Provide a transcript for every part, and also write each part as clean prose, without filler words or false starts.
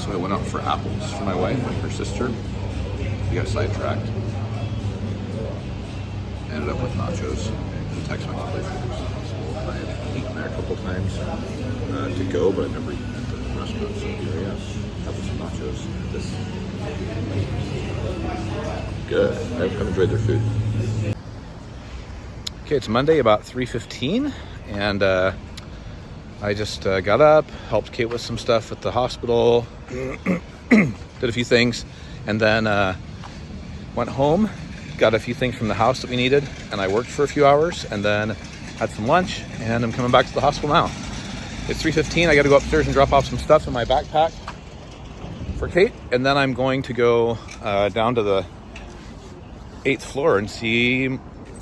So I went out for apples for my wife and her sister. We got sidetracked. Ended up with nachos and Tex-mex place. I've eaten there a couple times to go, but I've never eaten at the restaurant. So here I am, having some nachos. This good. I've enjoyed their food. Okay, it's Monday, about 3:15, and I just got up, helped Kate with some stuff at the hospital, did a few things, and then went home, got a few things from the house that we needed, and I worked for a few hours, and then had some lunch, and I'm coming back to the hospital now. It's 3:15, I gotta go upstairs and drop off some stuff in my backpack for Kate, and then I'm going to go down to the 8th floor and see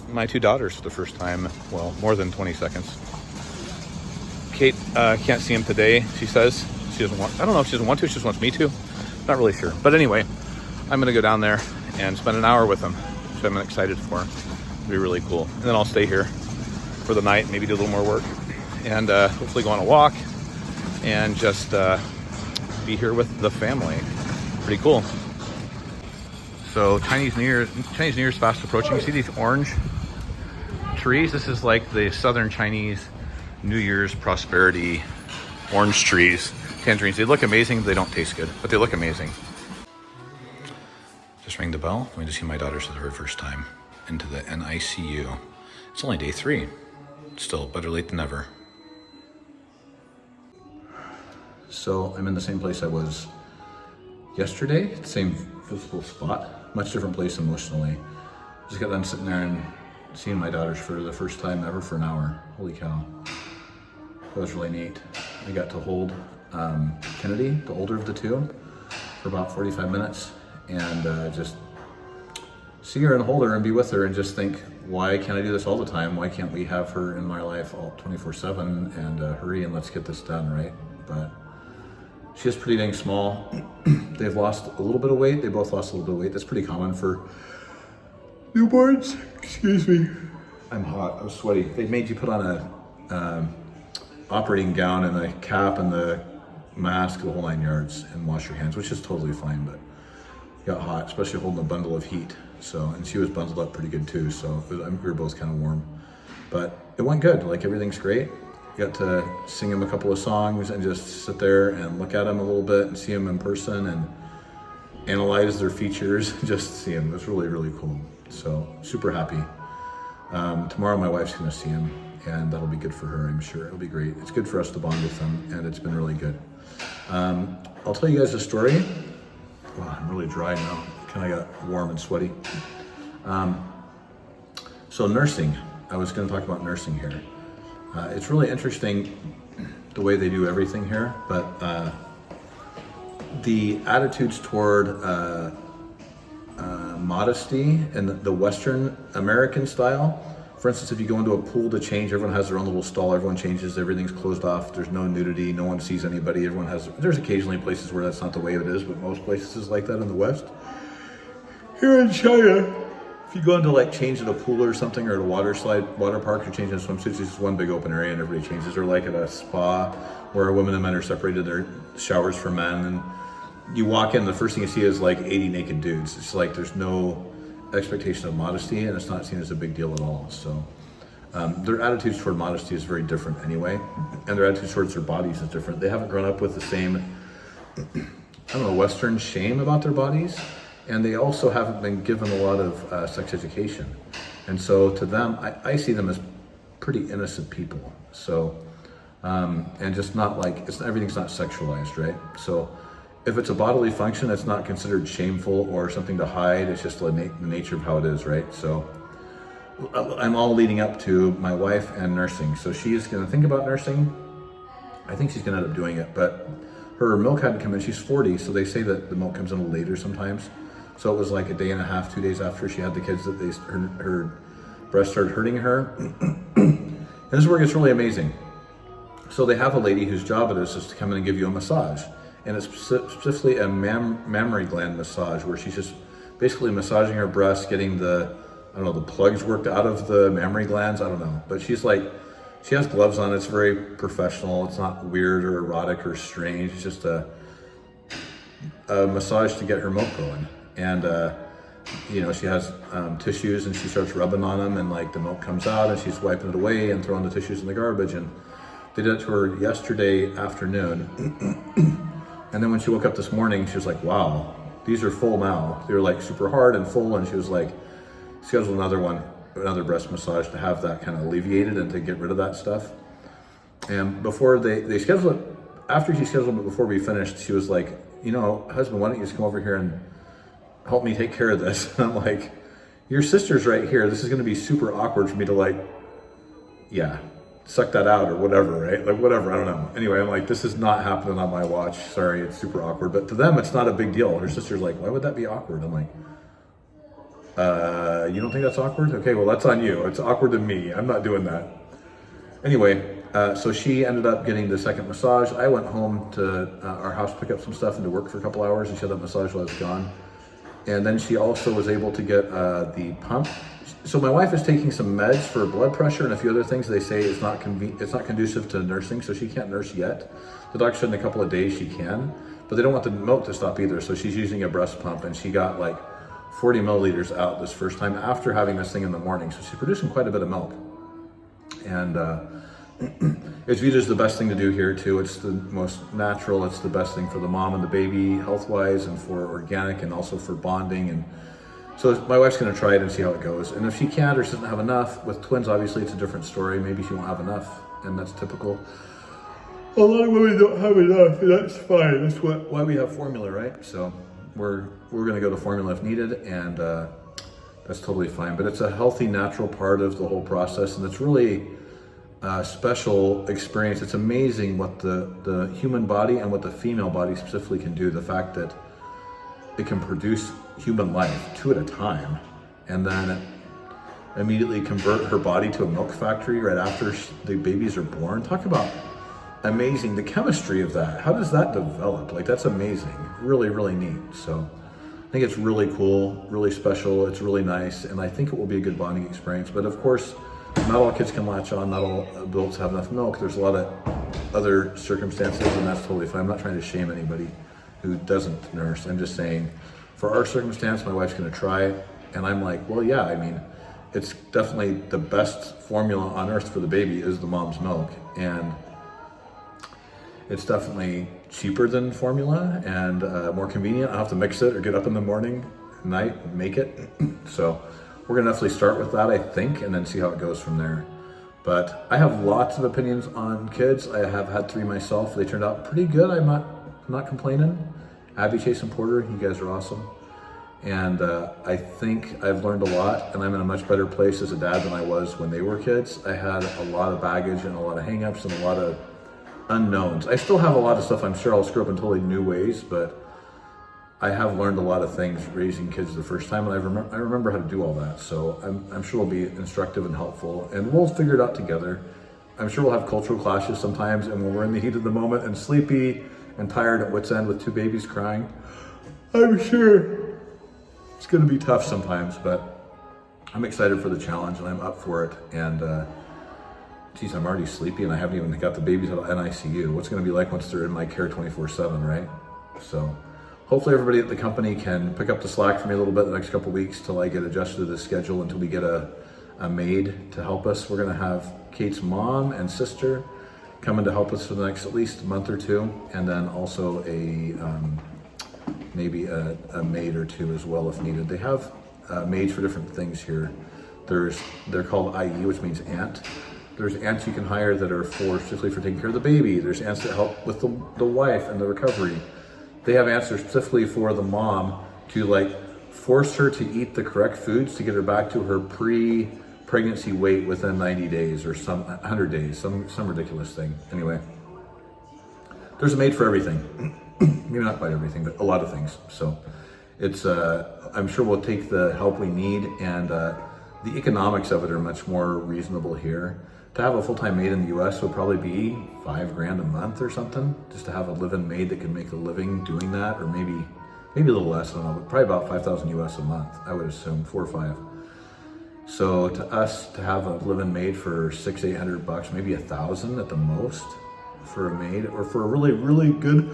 my two daughters for the first time, well, more than 20 seconds. Kate can't see him today, she says. She doesn't want, I don't know if she doesn't want to, she just wants me to. Not really sure. But anyway, I'm gonna go down there and spend an hour with them, which I'm excited for. It'll be really cool. And then I'll stay here for the night, maybe do a little more work, and hopefully go on a walk and just be here with the family. Pretty cool. So Chinese New Year's fast approaching. You see these orange trees? This is like the Southern Chinese New Year's prosperity orange trees, tangerines. They look amazing. They don't taste good, but they look amazing. Just rang the bell. I'm going to see my daughters for the very first time into the NICU. It's only day 3. Still better late than never. So I'm in the same place I was yesterday, same physical spot, much different place emotionally. Just got done sitting there and seeing my daughters for the first time ever for an hour. Holy cow. That was really neat. I got to hold Kennedy, the older of the two, for about 45 minutes and just see her and hold her and be with her and just think, why can't I do this all the time? Why can't we have her in my life all 24/7 and hurry and let's get this done, right? But she is pretty dang small. They've lost a little bit of weight. They both lost a little bit of weight. That's pretty common for newborns. Excuse me. I'm hot. I'm sweaty. They made you put on a operating gown and a cap and the mask, the whole 9 yards, and wash your hands, which is totally fine, but got hot, especially holding a bundle of heat. So, and she was bundled up pretty good too, so we were both kind of warm. But it went good. Like, everything's great. Got to sing him a couple of songs and just sit there and look at him a little bit and see him in person and analyze their features, just see him. It was really, really cool. So super happy. Tomorrow my wife's gonna see him and that'll be good for her, I'm sure. It'll be great. It's good for us to bond with them and it's been really good. I'll tell you guys a story. Wow, I'm really dry now. Kind of got warm and sweaty. So nursing, I was gonna talk about nursing here. It's really interesting the way they do everything here, but the attitudes toward modesty and the Western American style. For instance, if you go into a pool to change, everyone has their own little stall, everyone changes, everything's closed off, there's no nudity, no one sees anybody, there's occasionally places where that's not the way it is, but most places is like that in the West. Here in China, if you go into like change at a pool or something, or at a water park, you're changing swimsuits, it's just one big open area and everybody changes. Or like at a spa where women and men are separated, there are showers for men, and you walk in, the first thing you see is like 80 naked dudes. It's like there's no expectation of modesty and it's not seen as a big deal at all. So their attitudes toward modesty is very different anyway, and their attitudes towards their bodies is different. They haven't grown up with the same, I don't know, Western shame about their bodies. And they also haven't been given a lot of sex education. And so to them, I see them as pretty innocent people. So, and just not like, everything's not sexualized, right? So if it's a bodily function, it's not considered shameful or something to hide. It's just the nature of how it is, right? So I'm all leading up to my wife and nursing. So she's gonna think about nursing. I think she's gonna end up doing it, but her milk hadn't come in. She's 40, so they say that the milk comes in a little later sometimes. So it was like a day and a half, 2 days after she had the kids that her breast started hurting her. And this is where it gets really amazing. So they have a lady whose job it is to come in and give you a massage. And it's specifically a mammary gland massage, where she's just basically massaging her breast, getting the plugs worked out of the mammary glands. I don't know. But she has gloves on. It's very professional. It's not weird or erotic or strange. It's just a massage to get her milk going. And, she has tissues and she starts rubbing on them and like the milk comes out and she's wiping it away and throwing the tissues in the garbage. And they did it to her yesterday afternoon. And then when she woke up this morning, she was like, wow, these are full now. They were like super hard and full. And she was like, scheduled another breast massage to have that kind of alleviated and to get rid of that stuff. And before they scheduled it, after she scheduled it before we finished, she was like, husband, why don't you just come over here and help me take care of this? And I'm like, your sister's right here. This is going to be super awkward for me to suck that out or whatever, right? Like whatever, I don't know. Anyway, I'm like, this is not happening on my watch. Sorry, it's super awkward. But to them, it's not a big deal. Her sister's like, why would that be awkward? I'm like, you don't think that's awkward? Okay, well, that's on you. It's awkward to me. I'm not doing that. Anyway, so she ended up getting the second massage. I went home to our house, pick up some stuff and to work for a couple hours, and she had that massage while I was gone. And then she also was able to get the pump. So my wife is taking some meds for blood pressure and a few other things. They say it's not conducive to nursing, so she can't nurse yet. The doctor said in a couple of days she can, but they don't want the milk to stop either. So she's using a breast pump, and she got like 40 milliliters out this first time after having this thing in the morning. So she's producing quite a bit of milk. And it's viewed as the best thing to do here too. It's the most natural. It's the best thing for the mom and the baby health-wise, and for organic, and also for bonding. And so my wife's going to try it and see how it goes. And if she can't or she doesn't have enough, with twins, obviously it's a different story. Maybe she won't have enough, and that's typical. A lot of women don't have enough, and that's fine. That's why we have formula, right? So we're going to go to formula if needed, and that's totally fine. But it's a healthy, natural part of the whole process, and it's really special experience. It's amazing what the human body and what the female body specifically can do. The fact that it can produce human life, 2 at a time, and then immediately convert her body to a milk factory right after the babies are born. Talk about amazing, the chemistry of that. How does that develop? Like, that's amazing. Really, really neat. So I think it's really cool, really special. It's really nice, and I think it will be a good bonding experience. But of course, not all kids can latch on, not all adults have enough milk. There's a lot of other circumstances, and that's totally fine. I'm not trying to shame anybody who doesn't nurse. I'm just saying, for our circumstance, my wife's gonna try it. And I'm like, well, yeah, I mean, it's definitely the best formula on earth for the baby is the mom's milk. And it's definitely cheaper than formula and more convenient. I don't have to mix it or get up in the morning, night, and make it. So we're gonna definitely start with that, I think, and then see how it goes from there. But I have lots of opinions on kids. I have had 3 myself. They turned out pretty good. I'm not complaining. Abby, Chase, and Porter, you guys are awesome. And I think I've learned a lot, and I'm in a much better place as a dad than I was when they were kids. I had a lot of baggage and a lot of hangups and a lot of unknowns. I still have a lot of stuff. I'm sure I'll screw up in totally new ways, but I have learned a lot of things raising kids the first time, and I remember how to do all that. So I'm sure it'll be instructive and helpful, and we'll figure it out together. I'm sure we'll have cultural clashes sometimes, and when we're in the heat of the moment and sleepy and tired at wit's end with 2 babies crying, I'm sure it's going to be tough sometimes, but I'm excited for the challenge and I'm up for it. And geez, I'm already sleepy and I haven't even got the babies out of NICU. What's it going to be like once they're in my care 24/7, right? So hopefully everybody at the company can pick up the slack for me a little bit the next couple of weeks till I get adjusted to the schedule, until we get a maid to help us. We're going to have Kate's mom and sister coming to help us for the next at least month or 2, and then also maybe a maid or 2 as well if needed. They have maids for different things here. They're called IE, which means aunt. There's aunts you can hire that are specifically for taking care of the baby. There's aunts that help with the wife and the recovery. They have aunts that are specifically for the mom to force her to eat the correct foods to get her back to her pre-pregnancy weight within 90 days or 100 days, some ridiculous thing. Anyway, there's a maid for everything. Maybe not quite everything, but a lot of things. So it's, I'm sure we'll take the help we need, and the economics of it are much more reasonable here. To have a full-time maid in the US would probably be $5,000 a month or something, just to have a live-in maid that can make a living doing that, or maybe a little less, I don't know, but probably about 5,000 US a month, I would assume, 4 or 5. So to us, to have a live-in maid for $600-800, maybe 1,000 at the most for a maid, or for a really, really good,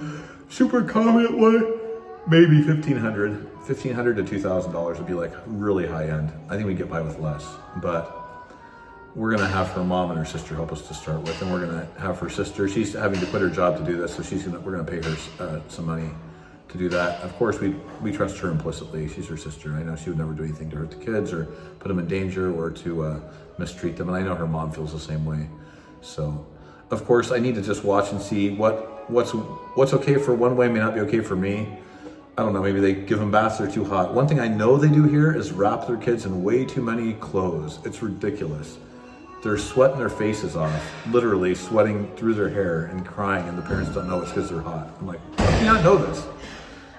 super convenient one, maybe $1,500 to $2,000 would be like really high end. I think we get by with less, but we're gonna have her mom and her sister help us to start with, and we're gonna have her sister, she's having to quit her job to do this, so we're gonna pay her some money to do that. Of course, we trust her implicitly. She's her sister. I know she would never do anything to hurt the kids or put them in danger or to mistreat them, and I know her mom feels the same way. So, of course, I need to just watch and see what's okay for one way may not be okay for me. I don't know, maybe they give them baths that are too hot. One thing I know they do here is wrap their kids in way too many clothes. It's ridiculous. They're sweating their faces off, literally sweating through their hair and crying, and the parents don't know it's because they're hot. I'm like, how do you not know this?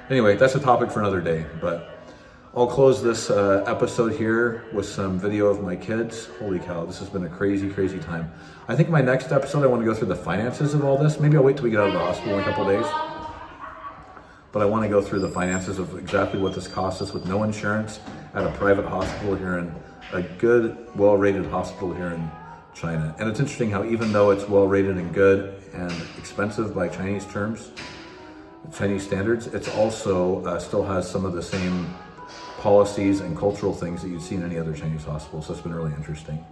Anyway, that's a topic for another day, but I'll close this episode here with some video of my kids. Holy cow, this has been a crazy, crazy time. I think my next episode, I want to go through the finances of all this. Maybe I'll wait till we get out of the hospital in a couple of days. But I want to go through the finances of exactly what this costs us with no insurance at a private hospital here in a good, well-rated hospital here in China. And it's interesting how even though it's well-rated and good and expensive by Chinese terms, Chinese standards, it's also still has some of the same policies and cultural things that you'd see in any other Chinese hospital. So it's been really interesting.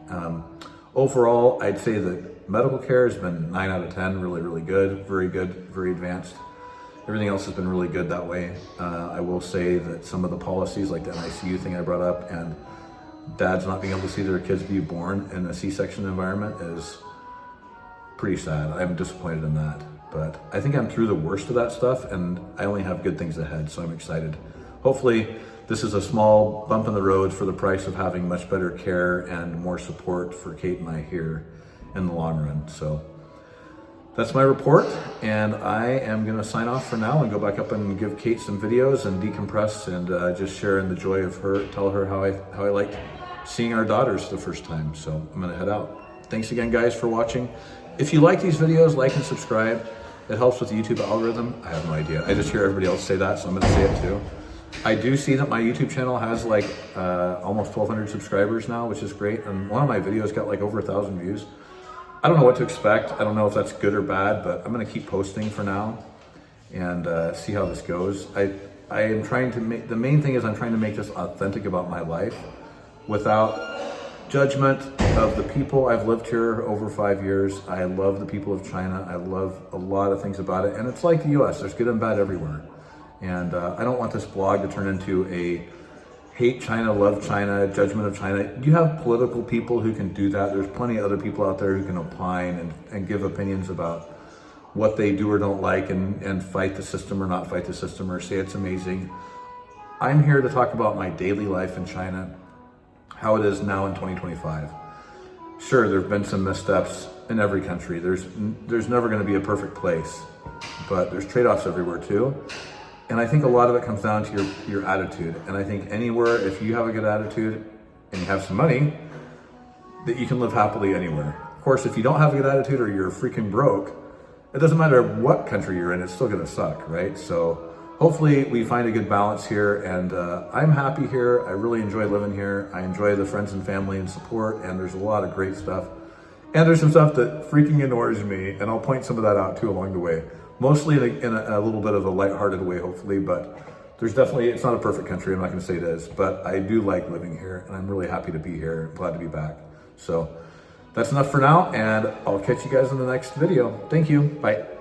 Overall, I'd say that medical care has been 9 out of 10, really, really good, very advanced. Everything else has been really good that way. I will say that some of the policies, like the NICU thing I brought up, and dads not being able to see their kids be born in a C-section environment is pretty sad. I'm disappointed in that. But I think I'm through the worst of that stuff, and I only have good things ahead, so I'm excited. Hopefully, this is a small bump in the road for the price of having much better care and more support for Kate and I here in the long run. So that's my report, and I am gonna sign off for now and go back up and give Kate some videos and decompress and just share in the joy of her, tell her how I liked seeing our daughters for the first time. So I'm gonna head out. Thanks again, guys, for watching. If you like these videos, like and subscribe. It helps with the YouTube algorithm. I have no idea. I just hear everybody else say that, so I'm gonna say it too. I do see that my YouTube channel has like almost 1,200 subscribers now, which is great. And one of my videos got like over 1,000 views. I don't know what to expect. I don't know if that's good or bad, but I'm gonna keep posting for now and see how this goes. I am trying to make, the main thing is I'm trying to make this authentic about my life without judgment of the people. I've lived here over 5 years. I love the people of China. I love a lot of things about it. And it's like the US, there's good and bad everywhere. And I don't want this blog to turn into a hate China, love China, judgment of China. You have political people who can do that. There's plenty of other people out there who can opine and give opinions about what they do or don't like and fight the system or not fight the system or say it's amazing. I'm here to talk about my daily life in China, how it is now in 2025. Sure, there have been some missteps in every country. There's never going to be a perfect place, but there's trade-offs everywhere too. And I think a lot of it comes down to your attitude. And I think anywhere, if you have a good attitude and you have some money, that you can live happily anywhere. Of course, if you don't have a good attitude or you're freaking broke, it doesn't matter what country you're in, it's still going to suck, right? So hopefully we find a good balance here, and I'm happy here. I really enjoy living here. I enjoy the friends and family and support, and there's a lot of great stuff. And there's some stuff that freaking annoys me, and I'll point some of that out too along the way. Mostly in a little bit of a lighthearted way, hopefully, but there's definitely, it's not a perfect country, I'm not gonna say it is, but I do like living here, and I'm really happy to be here, glad to be back. So that's enough for now, and I'll catch you guys in the next video. Thank you, bye.